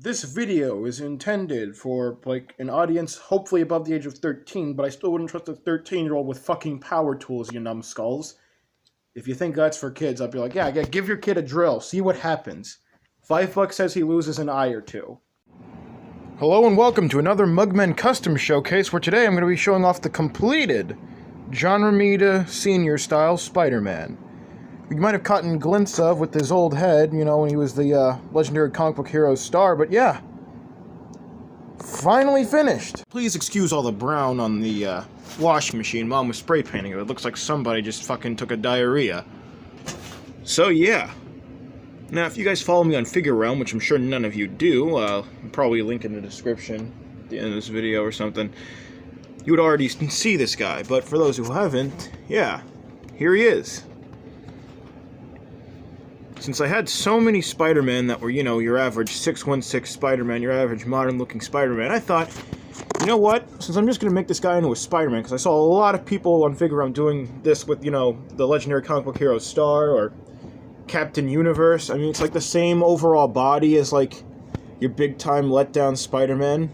This video is intended for, like, an audience hopefully above the age of 13, but I still wouldn't trust a 13-year-old with fucking power tools, you numbskulls. If you think that's for kids, I'd be like, yeah, give your kid a drill, see what happens. $5 says he loses an eye or two. Hello and welcome to another Mugmen Custom Showcase, where today I'm going to be showing off the completed John Romita Sr. style Spider-Man. You might have caught a glimpse of with his old head, you know, when he was the legendary comic book hero star, but yeah. Finally finished! Please excuse all the brown on the washing machine. Mom was spray painting it. It looks like somebody just fucking took a diarrhea. So yeah. Now, if you guys follow me on Figure Realm, which I'm sure none of you do, I'll probably link in the description at the end of this video or something, you would already see this guy. But for those who haven't, yeah, here he is. Since I had so many Spider-Man that were, you know, your average 616 Spider-Man, your average modern-looking Spider-Man, I thought, you know what, since I'm just going to make this guy into a Spider-Man, because I saw a lot of people on Figure Realm doing this with, you know, the legendary comic book hero Star, or Captain Universe. I mean, it's like the same overall body as, like, your big-time letdown Spider-Man.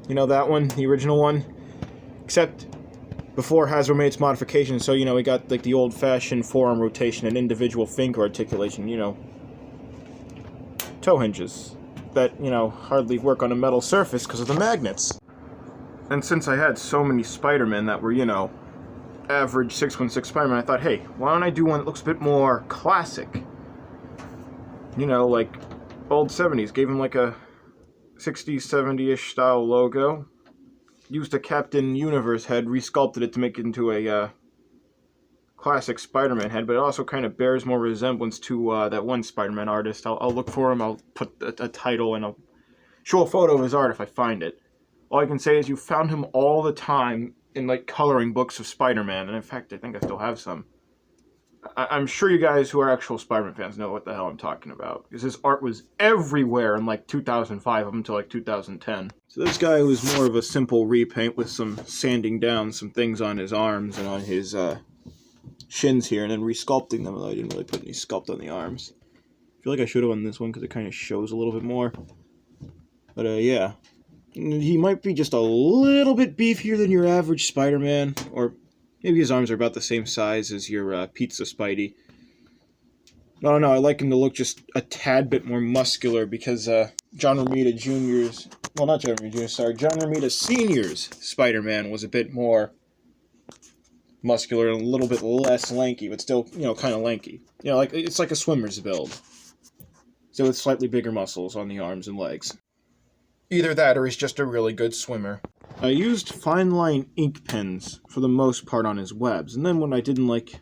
You know, that one, the original one. Except before Hasbro made its modifications, so, you know, we got, like, the old-fashioned forearm rotation and individual finger articulation, you know, toe hinges that, you know, hardly work on a metal surface because of the magnets. And since I had so many Spider-Men that were, you know, average 616 Spider-Man, I thought, hey, why don't I do one that looks a bit more classic? You know, like, old 70s, gave him, like, a 60s, 70-ish style logo. Used a Captain Universe head, resculpted it to make it into a classic Spider-Man head, but it also kind of bears more resemblance to that one Spider-Man artist. I'll look for him, I'll put a title, and I'll show a photo of his art if I find it. All I can say is you found him all the time in, like, coloring books of Spider-Man, and in fact, I think I still have some. I'm sure you guys who are actual Spider-Man fans know what the hell I'm talking about, because his art was everywhere in, like, 2005 up until, like, 2010. So this guy was more of a simple repaint with some sanding down some things on his arms and on his shins here, and then resculpting them, although I didn't really put any sculpt on the arms. I feel like I should have on this one because it kind of shows a little bit more. But, yeah. He might be just a little bit beefier than your average Spider-Man, or maybe his arms are about the same size as your Pizza Spidey. I don't know, I like him to look just a tad bit more muscular because John Romita Jr.'s, well, not John Romita Jr., sorry, John Romita Sr.'s Spider-Man was a bit more muscular and a little bit less lanky, but still, you know, kind of lanky. You know, like, it's like a swimmer's build. So with slightly bigger muscles on the arms and legs. Either that or he's just a really good swimmer. I used fine line ink pens for the most part on his webs, and then when I didn't like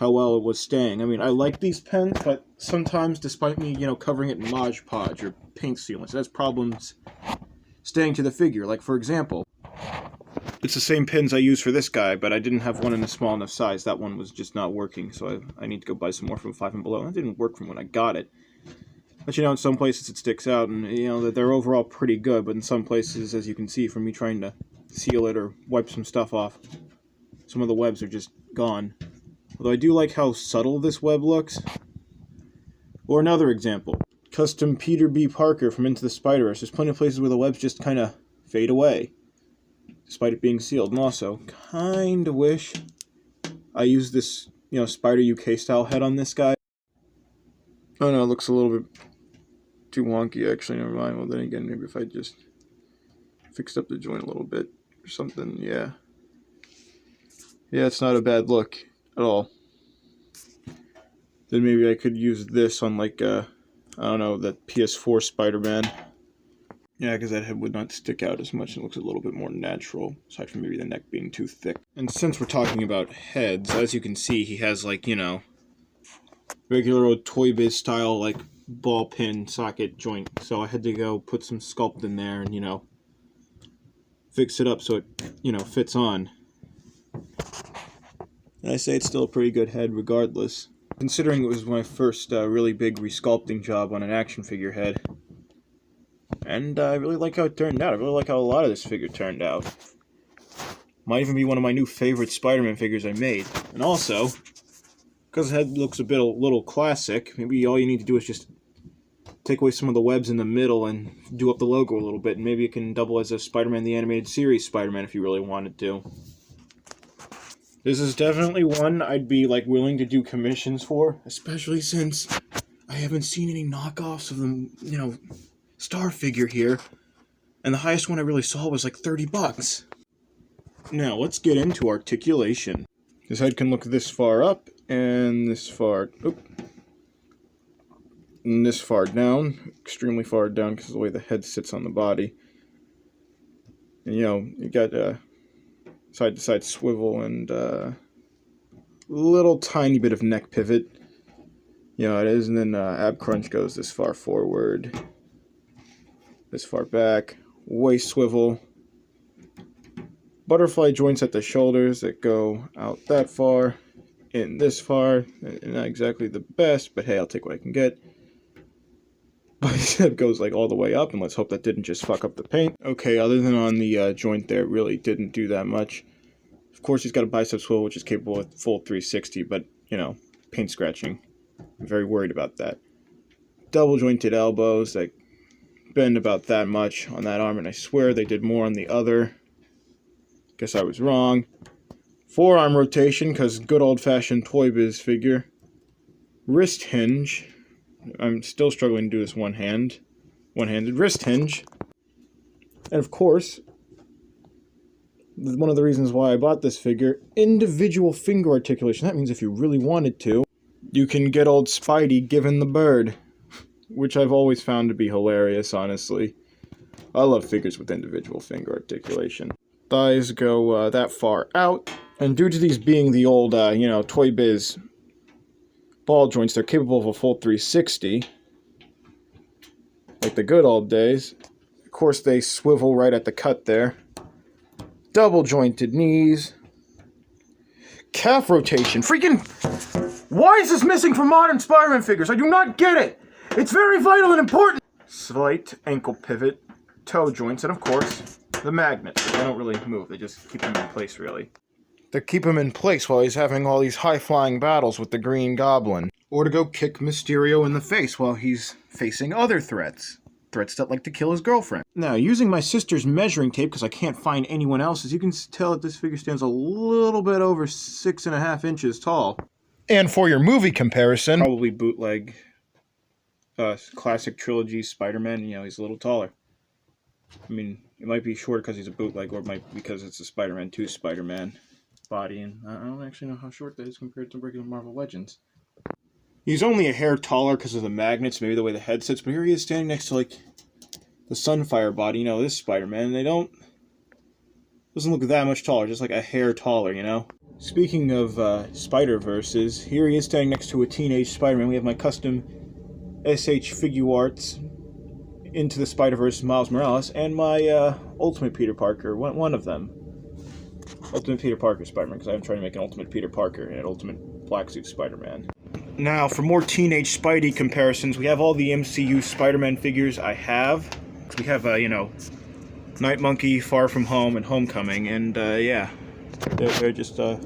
how well it was staying, I mean, I like these pens, but sometimes, despite me, you know, covering it in Mod Podge or paint sealants, it has problems staying to the figure. Like, for example, it's the same pens I use for this guy, but I didn't have one in a small enough size. That one was just not working, so I need to go buy some more from 5 and Below. That didn't work from when I got it. But, you know, in some places it sticks out, and, you know, that they're overall pretty good, but in some places, as you can see from me trying to seal it or wipe some stuff off, some of the webs are just gone. Although I do like how subtle this web looks. Or another example, custom Peter B. Parker from Into the Spider-Verse. There's plenty of places where the webs just kind of fade away, despite it being sealed. And also, kind of wish I used this, you know, Spider UK style head on this guy. Oh no, it looks a little bit too wonky, actually, never mind. Well, then again, maybe if I just fixed up the joint a little bit or something, yeah. Yeah, it's not a bad look at all. Then maybe I could use this on, like, I don't know, that PS4 Spider-Man. Yeah, because that head would not stick out as much and looks a little bit more natural, aside from maybe the neck being too thick. And since we're talking about heads, as you can see, he has, like, you know, regular old Toy Biz style, like, ball pin socket joint. So I had to go put some sculpt in there and, you know, fix it up so it, you know, fits on. And I say it's still a pretty good head regardless, considering it was my first really big resculpting job on an action figure head. And I really like how it turned out. I really like how a lot of this figure turned out. Might even be one of my new favorite Spider-Man figures I made. And also, because the head looks a little classic, maybe all you need to do is just take away some of the webs in the middle and do up the logo a little bit, and maybe it can double as a Spider-Man the Animated Series Spider-Man if you really wanted to. This is definitely one I'd be like willing to do commissions for, especially since I haven't seen any knockoffs of the, you know, Star figure here, and the highest one I really saw was like $30. Now let's get into articulation. His head can look this far up and this far, and this far down, extremely far down because of the way the head sits on the body. And you know, you got side-to-side swivel and little tiny bit of neck pivot. You know, it is, and then ab crunch goes this far forward, this far back, waist swivel, butterfly joints at the shoulders that go out that far, in this far. Not exactly the best, but hey, I'll take what I can get. Bicep goes like all the way up, and let's hope that didn't just fuck up the paint. Okay, other than on the joint there, it really didn't do that much. Of course, he's got a bicep swivel, which is capable of full 360, but, you know, paint scratching. I'm very worried about that. Double jointed elbows that bend about that much on that arm, and I swear they did more on the other. Guess I was wrong. Forearm rotation, because good old-fashioned Toy Biz figure. Wrist hinge. I'm still struggling to do this one-handed wrist hinge. And of course, one of the reasons why I bought this figure, individual finger articulation. That means if you really wanted to, you can get old Spidey given the bird, which I've always found to be hilarious, honestly. I love figures with individual finger articulation. Thighs go that far out, and due to these being the old, you know, Toy Biz ball joints, they're capable of a full 360, like the good old days. Of course, they swivel right at the cut there. Double jointed knees. Calf rotation. Freaking... Why is this missing from modern Spider-Man figures? I do not get it! It's very vital and important! Slight ankle pivot, toe joints, and of course, the magnets. They don't really move, they just keep them in place, really. They keep him in place while he's having all these high-flying battles with the Green Goblin. Or to go kick Mysterio in the face while he's facing other threats. Threats that like to kill his girlfriend. Now, using my sister's measuring tape, because I can't find anyone else's, you can tell that this figure stands a little bit over 6.5 inches tall. And for your movie comparison, probably bootleg classic trilogy Spider-Man, you know, he's a little taller. I mean, it might be short because he's a bootleg, or it might be because it's a Spider-Man 2 Spider-Man body, and I don't actually know how short that is compared to regular Marvel Legends. He's only a hair taller because of the magnets, maybe the way the head sits, but here he is standing next to, like, the Sunfire body, you know, this Spider-Man, and doesn't look that much taller, just like a hair taller, you know? Speaking of Spider-Verses, here he is standing next to a teenage Spider-Man. We have my custom SH Figuarts Into the Spider-Verse Miles Morales, and my Ultimate Peter Parker, one of them. Ultimate Peter Parker Spider-Man, because I'm trying to make an Ultimate Peter Parker and an Ultimate Black Suit Spider-Man. Now, for more teenage Spidey comparisons, we have all the MCU Spider-Man figures I have. We have, you know, Night Monkey, Far From Home, and Homecoming, and, yeah. They're just, a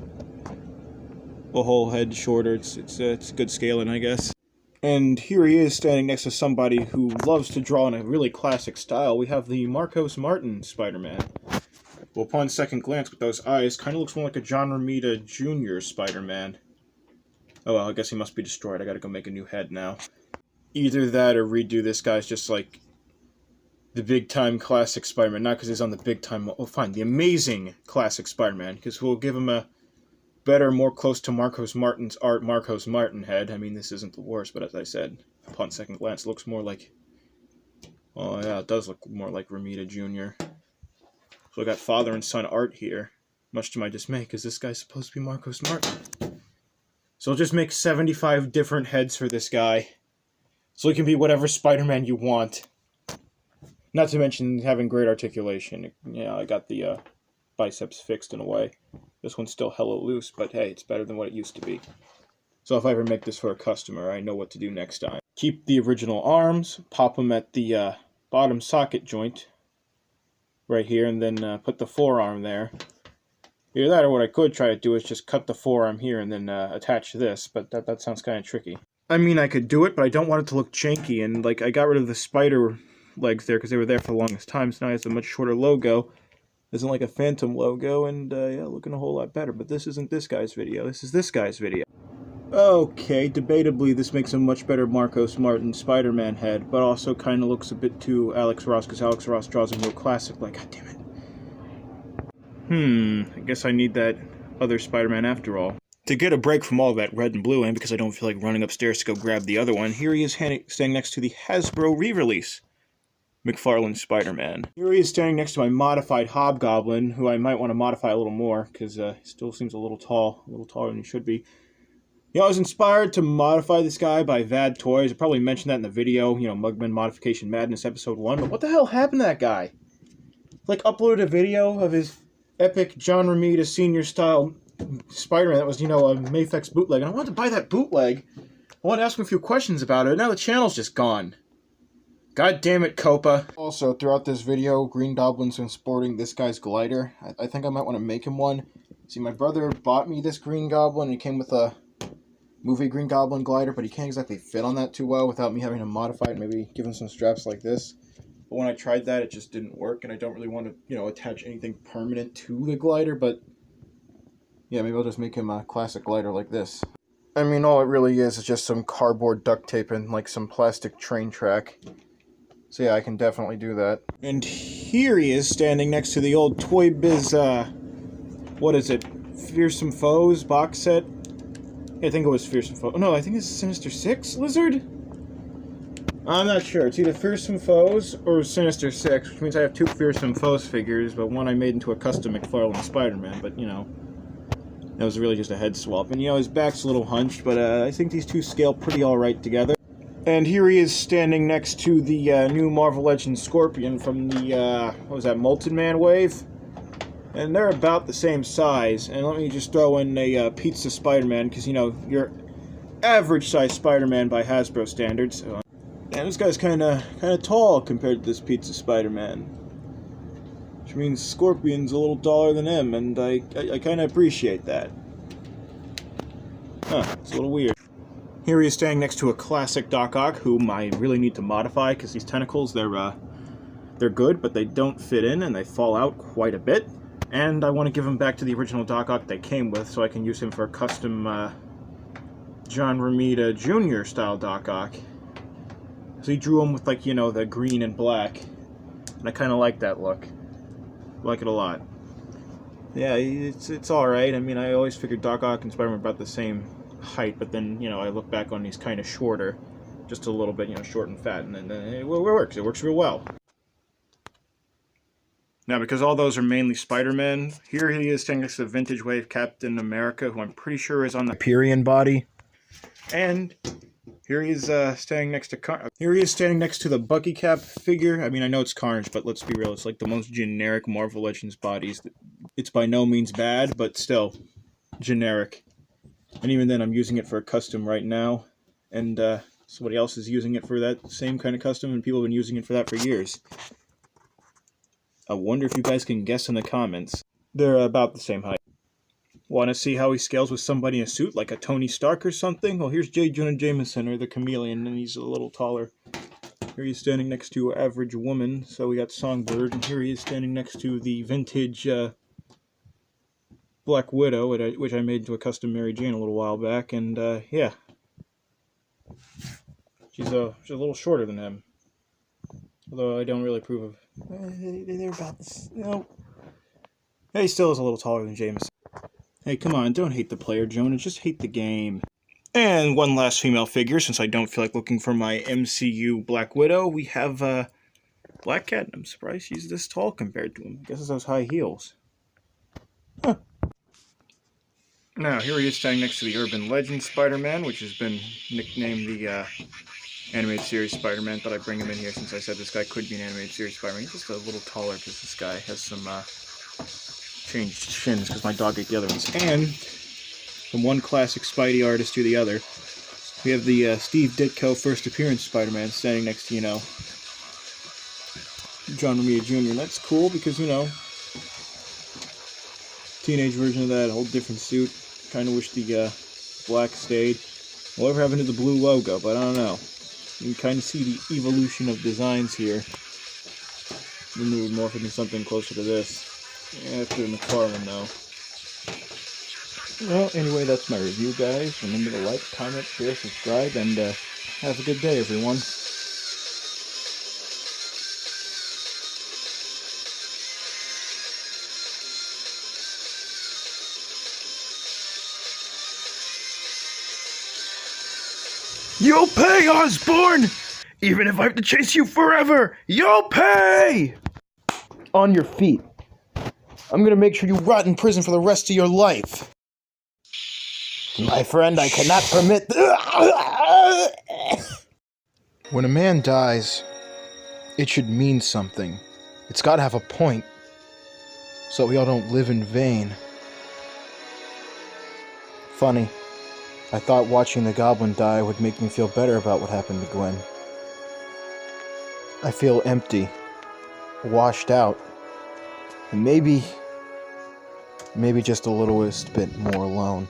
whole head shorter. It's good scaling, I guess. And here he is standing next to somebody who loves to draw in a really classic style. We have the Marcos Martin Spider-Man. Well, upon second glance with those eyes, kind of looks more like a John Romita Jr. Spider-Man. Oh well, I guess he must be destroyed. I gotta go make a new head now. Either that or redo this guy's just like the big-time classic Spider-Man. Not because he's on the big-time... Oh, fine, the amazing classic Spider-Man. Because we'll give him a better, more close to Marcos Martin's art Marcos Martin head. I mean, this isn't the worst, but as I said, upon second glance, it looks more like... Oh yeah, it does look more like Romita Jr. So I got father and son art here. Much to my dismay, because this guy's supposed to be Marcos Martin. So I'll just make 75 different heads for this guy. So he can be whatever Spider-Man you want. Not to mention having great articulation. Yeah, I got the biceps fixed in a way. This one's still hella loose, but hey, it's better than what it used to be. So if I ever make this for a customer, I know what to do next time. Keep the original arms, pop them at the bottom socket joint right here, and then put the forearm there. Either that or what I could try to do is just cut the forearm here and then attach this, but that sounds kind of tricky. I mean, I could do it, but I don't want it to look janky, and, like, I got rid of the spider legs there because they were there for the longest time, so now it has a much shorter logo. Isn't like a phantom logo, and, yeah, looking a whole lot better, but this isn't this guy's video, this is this guy's video. Okay, debatably this makes a much better Marcos Martin Spider-Man head, but also kind of looks a bit too Alex Ross, because Alex Ross draws him real classic, like, god damn it. I guess I need that other Spider-Man after all. To get a break from all that red and blue, and because I don't feel like running upstairs to go grab the other one, here he is standing next to the Hasbro re-release McFarlane Spider-Man. Here he is standing next to my modified Hobgoblin, who I might want to modify a little more, because he still seems a little taller than he should be. You know, I was inspired to modify this guy by Vad Toys. I probably mentioned that in the video, you know, Mugman Modification Madness Episode 1, but what the hell happened to that guy? Like, uploaded a video of his epic John Romita Senior style Spider-Man that was, you know, a Mafex bootleg, and I wanted to buy that bootleg. I wanted to ask him a few questions about it, and now the channel's just gone. God damn it, Copa. Also, throughout this video, Green Goblin's been sporting this guy's glider. I think I might want to make him one. See, my brother bought me this Green Goblin, and it came with a movie Green Goblin glider, but he can't exactly fit on that too well without me having to modify it, maybe give him some straps like this. But when I tried that, it just didn't work, and I don't really want to, you know, attach anything permanent to the glider, but yeah, maybe I'll just make him a classic glider like this. I mean, all it really is just some cardboard duct tape and, like, some plastic train track. So yeah, I can definitely do that. And here he is, standing next to the old Toy Biz, what is it? Fearsome Foes box set? Yeah, I think it was Fearsome Foes. Oh, no, I think it's Sinister Six Lizard? I'm not sure. It's either Fearsome Foes or Sinister Six, which means I have two Fearsome Foes figures, but one I made into a custom McFarlane Spider-Man, but, you know, that was really just a head swap. And, you know, his back's a little hunched, but I think these two scale pretty alright together. And here he is standing next to the new Marvel Legends Scorpion from the, what was that, Molten Man wave? And they're about the same size. And let me just throw in a Pizza Spider-Man, because, you know, your average-size Spider-Man by Hasbro standards. And this guy's kind of tall compared to this Pizza Spider-Man. Which means Scorpion's a little taller than him, and I kind of appreciate that. Huh, it's a little weird. Here he is standing next to a classic Doc Ock, whom I really need to modify, because these tentacles, they're good, but they don't fit in, and they fall out quite a bit. And I want to give him back to the original Doc Ock they came with, so I can use him for a custom John Romita Jr. style Doc Ock. So he drew him with, like, you know, the green and black, and I kind of like that look. I like it a lot. Yeah, it's alright. I mean, I always figured Doc Ock and Spider-Man were about the same height, but then, you know, I look back on these kind of shorter, just a little bit, you know, short and fat, and then it works. It works real well. Now, because all those are mainly Spider-Man, here he is standing next to the Vintage Wave Captain America, who I'm pretty sure is on the Hyperion body. And here he is standing next to the Bucky Cap figure. I mean, I know it's Carnage, but let's be real, it's like the most generic Marvel Legends bodies. It's by no means bad, but still generic. And even then, I'm using it for a custom right now, and somebody else is using it for that same kind of custom, and people have been using it for that for years. I wonder if you guys can guess in the comments. They're about the same height. Want to see how he scales with somebody in a suit, like a Tony Stark or something? Well, here's J. Jonah Jameson, or the Chameleon, and he's a little taller. Here he's standing next to Average Woman, so we got Songbird, and here he is standing next to the vintage Black Widow, which I made into a custom Mary Jane a little while back, and yeah. She's a little shorter than him. Although I don't really approve of... They're about this, you know... He still is a little taller than Jameson. Hey, come on, don't hate the player, Jonah, just hate the game. And one last female figure, since I don't feel like looking for my MCU Black Widow, we have Black Cat, and I'm surprised she's this tall compared to him. I guess it's those high heels. Huh. Now, here he is standing next to the Urban Legends Spider-Man, which has been nicknamed the animated series Spider-Man. Thought I'd bring him in here since I said this guy could be an animated series Spider-Man. He's just a little taller because this guy has some changed shins because my dog ate the other ones. And from one classic Spidey artist to the other, we have the Steve Ditko first appearance Spider-Man standing next to, you know, John Romita Jr. And that's cool because, you know, teenage version of that, a whole different suit. Kind of wish the black stayed. Whatever happened to the blue logo, but I don't know. You can kind of see the evolution of designs here. Then we would morph into something closer to this. After McFarlane, though. Well, anyway, that's my review, guys. Remember to like, comment, share, subscribe, and have a good day, everyone. You'll pay, Osborn! Even if I have to chase you forever, you'll pay! On your feet. I'm gonna make sure you rot in prison for the rest of your life. My friend, I cannot permit... When a man dies, it should mean something. It's gotta have a point, so we all don't live in vain. Funny, I thought watching the goblin die would make me feel better about what happened to Gwen. I feel empty, washed out, and maybe just a littlest bit more alone.